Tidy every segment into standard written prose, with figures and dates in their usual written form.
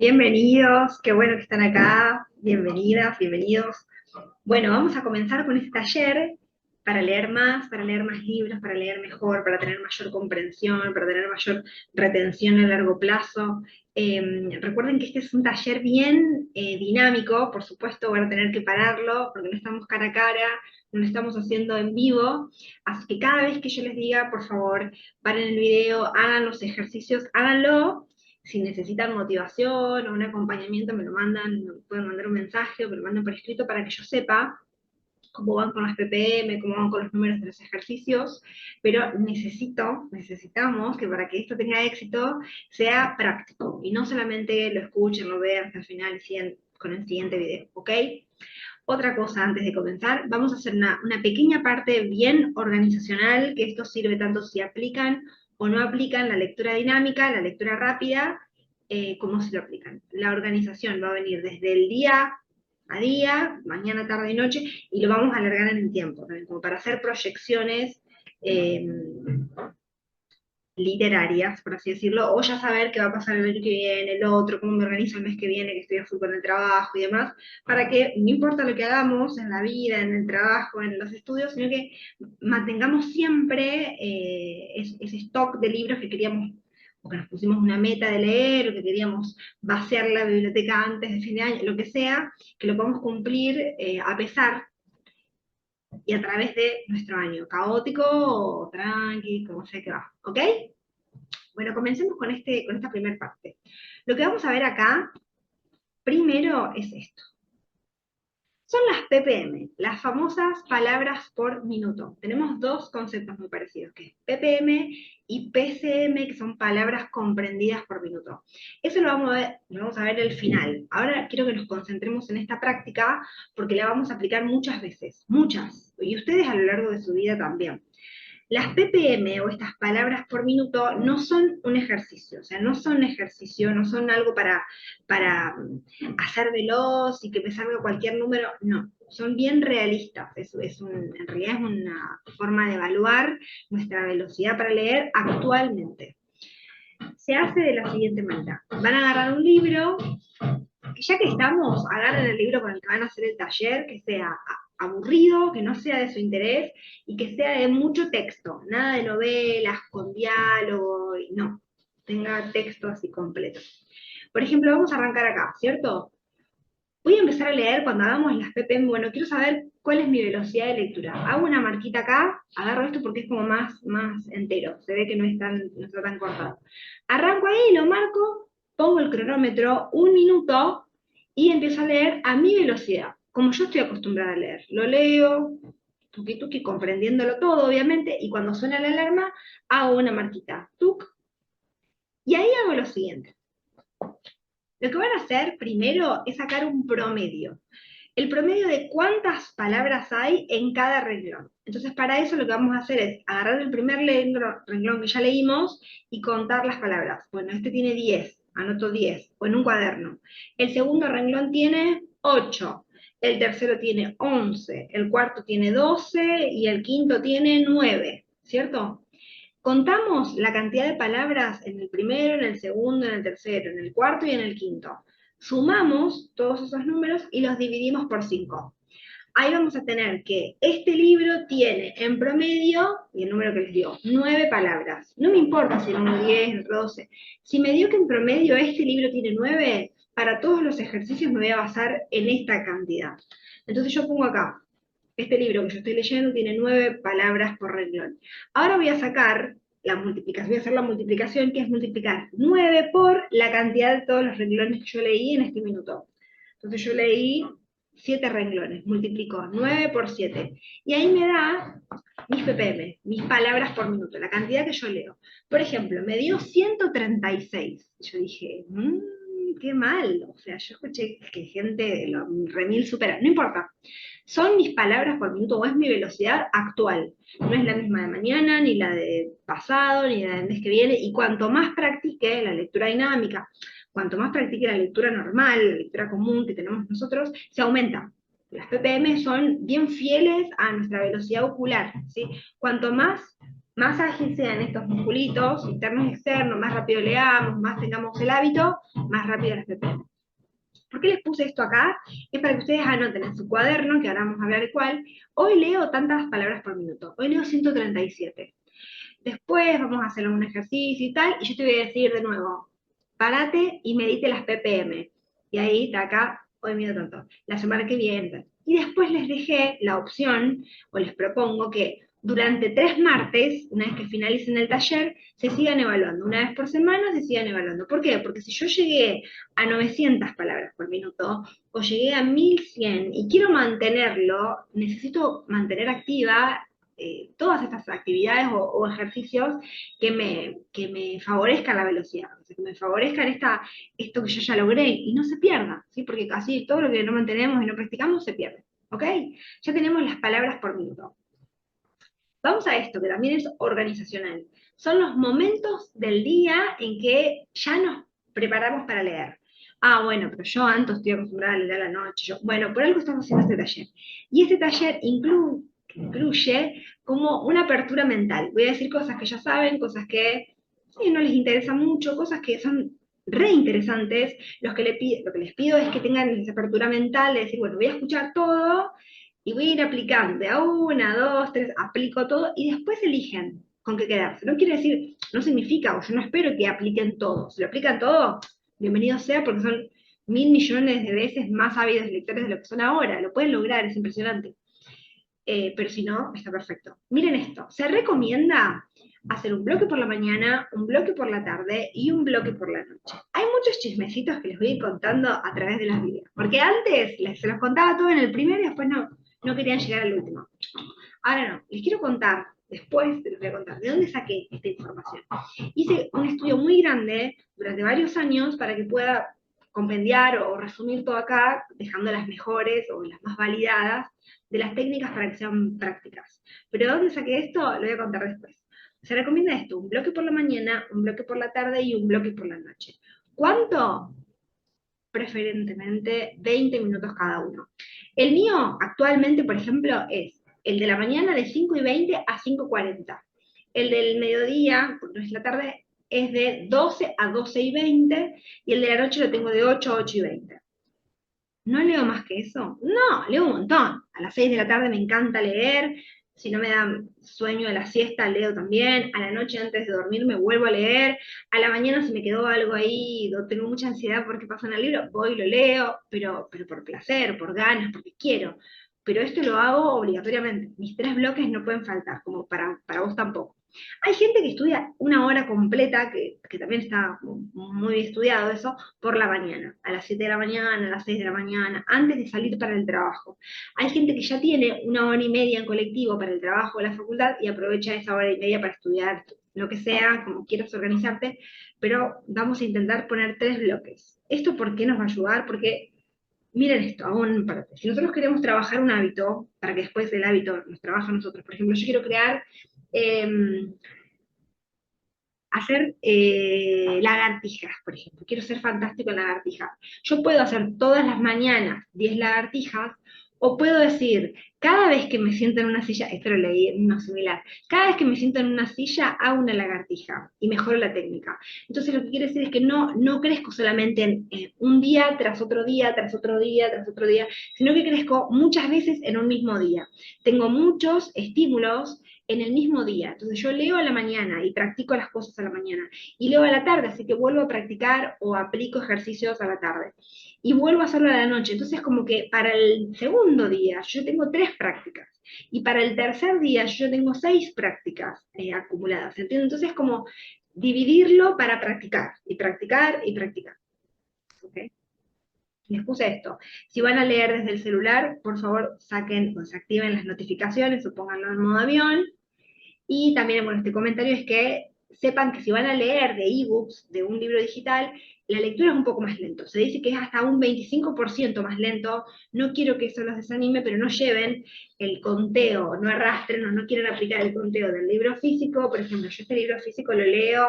Bienvenidos, qué bueno que están acá, bienvenidas, bienvenidos. Bueno, vamos a comenzar con este taller para leer más libros, para leer mejor, para tener mayor comprensión, para tener mayor retención a largo plazo. Recuerden que este es un taller bien dinámico, por supuesto van a tener que pararlo porque no estamos cara a cara, no lo estamos haciendo en vivo, así que cada vez que yo les diga, por favor, paren el video, hagan los ejercicios, háganlo. Si necesitan motivación o un acompañamiento, me lo mandan, me pueden mandar un mensaje o me lo mandan por escrito para que yo sepa cómo van con las ppm, cómo van con los números de los ejercicios, pero necesitamos que para que esto tenga éxito sea práctico y no solamente lo escuchen, lo vean hasta el final y sigan con el siguiente video, ¿ok? Otra cosa antes de comenzar, vamos a hacer una pequeña parte bien organizacional, que esto sirve tanto si aplican o no aplican la lectura dinámica, la lectura rápida, como si lo aplican. La organización va a venir desde el día a día, mañana, tarde y noche, y lo vamos a alargar en el tiempo, ¿no? Como para hacer proyecciones eh, literarias, por así decirlo, o ya saber qué va a pasar el año que viene, el otro, cómo me organizo el mes que viene, que estoy a full con el trabajo y demás, para que no importa lo que hagamos en la vida, en el trabajo, en los estudios, sino que mantengamos siempre ese stock de libros que queríamos, o que nos pusimos una meta de leer, o que queríamos vaciar la biblioteca antes de fin de año, lo que sea, que lo podamos cumplir a pesar y a través de nuestro año, caótico o tranqui, como sea que va, ¿ok? Bueno, comencemos con esta primera parte. Lo que vamos a ver acá, primero, es esto. Son las ppm, las famosas palabras por minuto. Tenemos dos conceptos muy parecidos, que es ppm y pcm, que son palabras comprendidas por minuto. Eso lo vamos a ver al final. Ahora quiero que nos concentremos en esta práctica porque la vamos a aplicar muchas veces, muchas, y ustedes a lo largo de su vida también. Las ppm o estas palabras por minuto no son un ejercicio, o sea, no son un ejercicio, no son algo para hacer veloz y que me salga cualquier número, no, son bien realistas, en realidad es una forma de evaluar nuestra velocidad para leer actualmente. Se hace de la siguiente manera, van a agarrar un libro, ya que estamos, agarren el libro con el que van a hacer el taller, que sea aburrido, que no sea de su interés y que sea de mucho texto, nada de novelas con diálogo, no, tenga texto así completo. Por ejemplo, vamos a arrancar acá, ¿cierto? Voy a empezar a leer cuando hagamos las ppm, bueno, quiero saber cuál es mi velocidad de lectura. Hago una marquita acá, agarro esto porque es como más entero, se ve que no está tan cortado. Arranco ahí, lo marco, pongo el cronómetro, un minuto, y empiezo a leer a mi velocidad, como yo estoy acostumbrada a leer. Lo leo, tuki tuki, comprendiéndolo todo, obviamente, y cuando suena la alarma, hago una marquita, tuk, y ahí hago lo siguiente. Lo que van a hacer primero es sacar un promedio. El promedio de cuántas palabras hay en cada renglón. Entonces, para eso lo que vamos a hacer es agarrar el primer renglón que ya leímos y contar las palabras. Bueno, este tiene 10, anoto 10, o en un cuaderno. El segundo renglón tiene 8, el tercero tiene 11, el cuarto tiene 12 y el quinto tiene 9, ¿cierto? Contamos la cantidad de palabras en el primero, en el segundo, en el tercero, en el cuarto y en el quinto. Sumamos todos esos números y los dividimos por 5. Ahí vamos a tener que este libro tiene en promedio, y el número que les dio, 9 palabras. No me importa si era uno 10, el otro 12. Si me dio que en promedio este libro tiene 9, para todos los ejercicios me voy a basar en esta cantidad. Entonces yo pongo acá, este libro que yo estoy leyendo tiene 9 palabras por renglón. Ahora voy a sacar la multiplicación, voy a hacer la multiplicación, que es multiplicar 9 por la cantidad de todos los renglones que yo leí en este minuto. Entonces yo leí 7 renglones, multiplico 9 por 7. Y ahí me da mis ppm, mis palabras por minuto, la cantidad que yo leo. Por ejemplo, me dio 136. Yo dije, qué mal. O sea, yo escuché que gente lo remil supera. No importa. Son mis palabras por minuto o es mi velocidad actual. No es la misma de mañana, ni la de pasado, ni la del mes que viene. Y cuanto más practique la lectura dinámica, cuanto más practique la lectura normal, la lectura común que tenemos nosotros, se aumenta. Las ppm son bien fieles a nuestra velocidad ocular, ¿sí? Cuanto más más ágil sean estos musculitos, internos y externos, más rápido leamos, más tengamos el hábito, más rápido las ppm. ¿Por qué les puse esto acá? Es para que ustedes anoten en su cuaderno, que ahora vamos a hablar de cuál. Hoy leo tantas palabras por minuto. Hoy leo 137. Después vamos a hacer un ejercicio y tal, y yo te voy a decir de nuevo, párate y medite las ppm. Y ahí está acá, hoy mido tanto. La semana que viene. Y después les dejé la opción, o les propongo que durante 3 martes, una vez que finalicen el taller, se sigan evaluando. Una vez por semana se sigan evaluando. ¿Por qué? Porque si yo llegué a 900 palabras por minuto, o llegué a 1100 y quiero mantenerlo, necesito mantener activa todas estas actividades o ejercicios que me favorezcan la velocidad, o sea, que me favorezcan esto que yo ya logré y no se pierda, ¿sí? Porque casi todo lo que no mantenemos y no practicamos se pierde, ¿ok? Ya tenemos las palabras por minuto. Vamos a esto, que también es organizacional. Son los momentos del día en que ya nos preparamos para leer. Ah, bueno, pero yo antes estoy acostumbrada a leer a la noche. Bueno, por algo estamos haciendo este taller. Y este taller incluye como una apertura mental. Voy a decir cosas que ya saben, cosas que sí, no les interesan mucho, cosas que son re interesantes. Lo que les pido es que tengan esa apertura mental de decir, bueno, voy a escuchar todo y voy a ir aplicando de a una, dos, tres, aplico todo y después eligen con qué quedarse. No quiere decir, no significa, o yo no espero que apliquen todo. Si lo aplican todo, bienvenido sea porque son 1.000 millones de veces más ávidos lectores de lo que son ahora. Lo pueden lograr, es impresionante. Pero si no, está perfecto. Miren esto, se recomienda hacer un bloque por la mañana, un bloque por la tarde y un bloque por la noche. Hay muchos chismecitos que les voy a ir contando a través de los videos, porque antes se los contaba todo en el primero y después no querían llegar al último. Ahora no, les quiero contar, después les voy a contar de dónde saqué esta información. Hice un estudio muy grande durante varios años para que pueda compendiar o resumir todo acá, dejando las mejores o las más validadas de las técnicas para que sean prácticas. Pero ¿de dónde saqué esto? Lo voy a contar después. Se recomienda esto, un bloque por la mañana, un bloque por la tarde y un bloque por la noche. ¿Cuánto? Preferentemente 20 minutos cada uno. El mío actualmente, por ejemplo, es el de la mañana de 5:20 a 5:40. El del mediodía, porque no es la tarde, es de 12 a 12:20 y el de la noche lo tengo de 8 a 8:20. ¿No leo más que eso? No, leo un montón. A las 6 de la tarde me encanta leer. Si no me da sueño de la siesta, leo también. A la noche antes de dormir me vuelvo a leer. A la mañana si me quedó algo ahí, o tengo mucha ansiedad porque pasa en el libro, voy y lo leo, pero por placer, por ganas, porque quiero. Pero esto lo hago obligatoriamente. Mis 3 bloques no pueden faltar, como para vos tampoco. Hay gente que estudia una hora completa, que también está muy estudiado eso, por la mañana, a las 7 de la mañana, a las 6 de la mañana, antes de salir para el trabajo. Hay gente que ya tiene una hora y media en colectivo para el trabajo o la facultad y aprovecha esa hora y media para estudiar lo que sea, como quieras organizarte, pero vamos a intentar poner 3 bloques. ¿Esto por qué nos va a ayudar? Porque miren esto, aún parte. Si nosotros queremos trabajar un hábito, para que después el hábito nos trabaje a nosotros, por ejemplo, yo quiero crear eh, hacer lagartijas, por ejemplo. Quiero ser fantástico en lagartijas. Yo puedo hacer todas las mañanas 10 lagartijas, o puedo decir, cada vez que me siento en una silla, esto lo leí en uno similar, cada vez que me siento en una silla hago una lagartija y mejoro la técnica. Entonces lo que quiere decir es que no crezco solamente en un día tras otro día, tras otro día, tras otro día, sino que crezco muchas veces en un mismo día. Tengo muchos estímulos en el mismo día. Entonces yo leo a la mañana y practico las cosas a la mañana. Y leo a la tarde, así que vuelvo a practicar o aplico ejercicios a la tarde. Y vuelvo a hacerlo a la noche. Entonces como que para el segundo día yo tengo 3 prácticas. Y para el tercer día yo tengo 6 prácticas acumuladas. ¿Entiendes? Entonces como dividirlo para practicar. Y practicar y practicar. ¿Okay? Les puse esto. Si van a leer desde el celular, por favor saquen o se activen las notificaciones o pónganlo en modo avión. Y también, bueno, este comentario es que sepan que si van a leer de ebooks, de un libro digital, la lectura es un poco más lento. Se dice que es hasta un 25% más lento. No quiero que eso los desanime, pero no lleven el conteo, no arrastren o no quieran aplicar el conteo del libro físico. Por ejemplo, yo este libro físico lo leo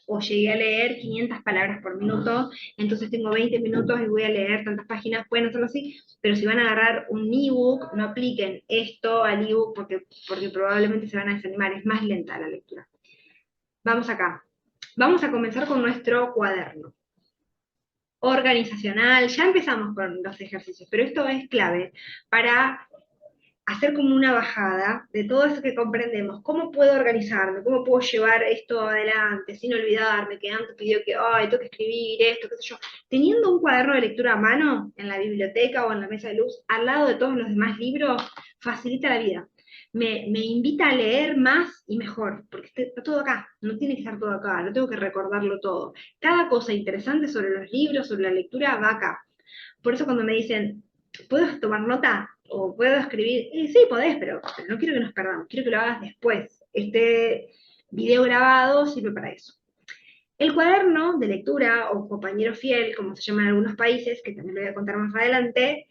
o llegué a leer 500 palabras por minuto, entonces tengo 20 minutos y voy a leer tantas páginas, pueden hacerlo así, pero si van a agarrar un ebook, no apliquen esto al ebook porque probablemente se van a desanimar, es más lenta la lectura. Vamos acá. Vamos a comenzar con nuestro cuaderno organizacional. Ya empezamos con los ejercicios, pero esto es clave para hacer como una bajada de todo eso que comprendemos. ¿Cómo puedo organizarme? ¿Cómo puedo llevar esto adelante sin olvidarme que antes pidió que, ay, tengo que escribir esto, qué sé yo? Teniendo un cuaderno de lectura a mano en la biblioteca o en la mesa de luz, al lado de todos los demás libros, facilita la vida. Me invita a leer más y mejor, porque está todo acá, no tiene que estar todo acá, no tengo que recordarlo todo. Cada cosa interesante sobre los libros, sobre la lectura, va acá. Por eso cuando me dicen, ¿puedo tomar nota? ¿O puedo escribir? Sí, podés, pero no quiero que nos perdamos, quiero que lo hagas después. Este video grabado sirve para eso. El cuaderno de lectura, o compañero fiel, como se llama en algunos países, que también lo voy a contar más adelante,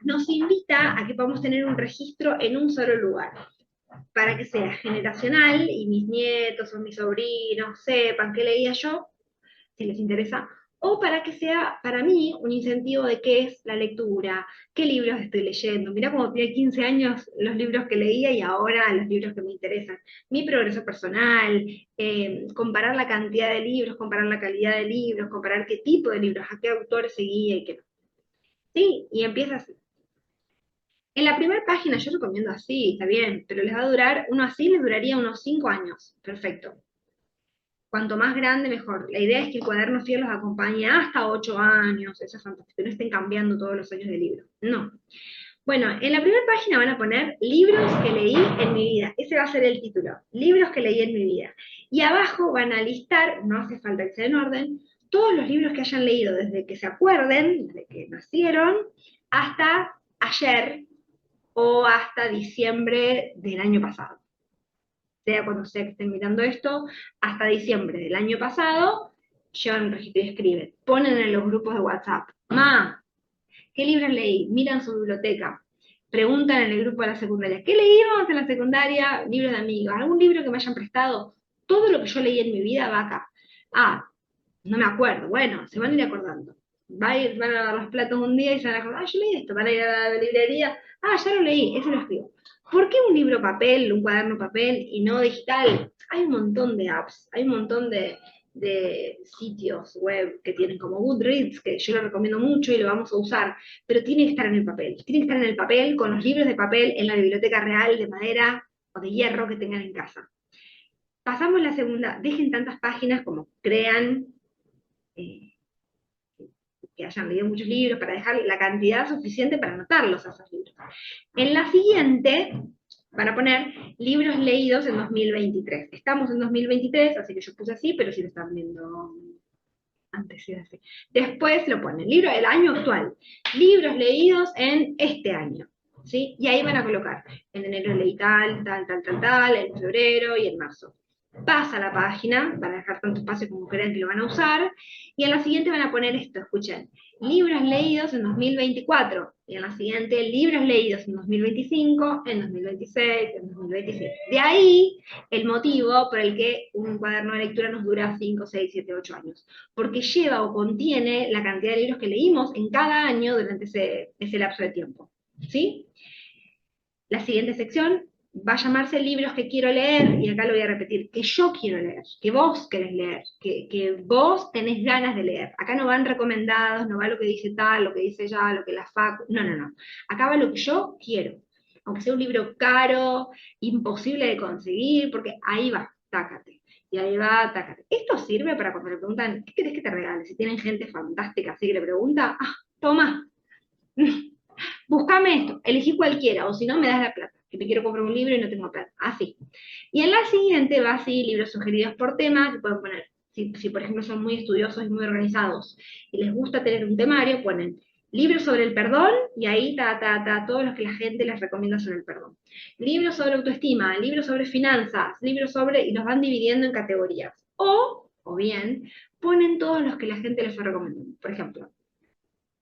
nos invita a que podamos tener un registro en un solo lugar, para que sea generacional y mis nietos o mis sobrinos sepan qué leía yo, si les interesa, o para que sea para mí un incentivo de qué es la lectura, qué libros estoy leyendo. Mirá cómo tenía 15 años los libros que leía y ahora los libros que me interesan. Mi progreso personal, comparar la cantidad de libros, comparar la calidad de libros, comparar qué tipo de libros, a qué autores seguía y qué no. Sí, y empieza así. En la primera página yo recomiendo así, está bien, pero les va a durar, uno así les duraría unos 5 años. Perfecto. Cuanto más grande, mejor. La idea es que el cuaderno fiel los acompañe hasta 8 años, eso es fantástico, que no estén cambiando todos los años de libro. No. Bueno, en la primera página van a poner libros que leí en mi vida. Ese va a ser el título, libros que leí en mi vida. Y abajo van a listar, no hace falta que sea en orden, todos los libros que hayan leído desde que se acuerden, desde que nacieron, hasta ayer o hasta diciembre del año pasado, sea cuando sea que estén mirando esto, hasta diciembre del año pasado, llevan un registro y escriben. Ponen en los grupos de WhatsApp, ma, ¿qué libros leí? Miran su biblioteca. Preguntan en el grupo de la secundaria, ¿qué leímos en la secundaria? Libros de amigos, ¿algún libro que me hayan prestado? Todo lo que yo leí en mi vida va acá. Ah, no me acuerdo. Bueno, se van a ir acordando. Van a lavar los platos un día y se van a acordar, ah, yo leí esto, van a ir a la librería, ah, ya lo leí, eso lo escribo. ¿Por qué un libro papel, un cuaderno papel y no digital? Hay un montón de apps, hay un montón de sitios web que tienen como Goodreads, que yo lo recomiendo mucho y lo vamos a usar, pero tiene que estar en el papel, tiene que estar en el papel, con los libros de papel en la biblioteca real de madera o de hierro que tengan en casa. Pasamos la segunda, dejen tantas páginas como crean, eh, que hayan leído muchos libros, para dejar la cantidad suficiente para anotarlos a esos libros. En la siguiente van a poner libros leídos en 2023. Estamos en 2023, así que yo puse así, pero si lo están viendo antes era así. Después lo ponen, libro del año actual, libros leídos en este año. ¿Sí? Y ahí van a colocar, en enero leí tal, tal, tal, tal, tal, en febrero y en marzo. Pasa la página, van a dejar tanto espacio como crean que lo van a usar, y en la siguiente van a poner esto, escuchen, libros leídos en 2024, y en la siguiente, libros leídos en 2025, en 2026, en 2027. De ahí el motivo por el que un cuaderno de lectura nos dura 5, 6, 7, 8 años, porque lleva o contiene la cantidad de libros que leímos en cada año durante ese lapso de tiempo. ¿Sí? La siguiente sección va a llamarse libros que quiero leer, y acá lo voy a repetir, que yo quiero leer, que vos querés leer, que vos tenés ganas de leer. Acá no van recomendados, no va lo que dice tal, lo que dice ya, lo que la facu, no, no, no. Acá va lo que yo quiero, aunque sea un libro caro, imposible de conseguir, porque ahí va, tácate. Y ahí va, tácate. Esto sirve para cuando le preguntan, ¿qué querés que te regale? Si tienen gente fantástica así que le pregunta, ah, toma, búscame esto, elegí cualquiera, o si no me das la plata, que me quiero comprar un libro y no tengo plata, así. Y en la siguiente va así, libros sugeridos por tema, que pueden poner, si por ejemplo son muy estudiosos y muy organizados, y les gusta tener un temario, ponen Libros sobre el perdón, y ahí todos los que la gente les recomienda sobre el perdón. Libros sobre autoestima, libros sobre finanzas, libros sobre, y los van dividiendo en categorías. O bien, ponen todos los que la gente les fue recomendando. Por ejemplo,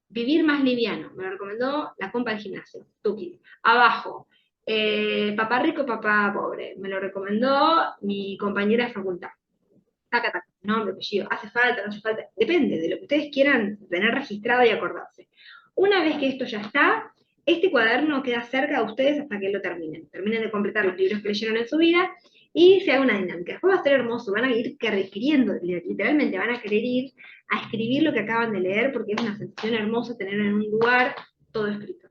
vivir más liviano, me lo recomendó la compa del gimnasio, Tuki. Abajo, papá rico, papá pobre, me lo recomendó mi compañera de facultad. Taca, taca, nombre, apellido, hace falta, no hace falta, depende de lo que ustedes quieran tener registrado y acordarse. Una vez que esto ya está, este cuaderno queda cerca de ustedes hasta que lo terminen. Terminen de completar los libros que leyeron en su vida y se haga una dinámica. Después va a estar hermoso, van a ir requiriendo, literalmente van a querer ir a escribir lo que acaban de leer porque es una sensación hermosa tener en un lugar todo escrito.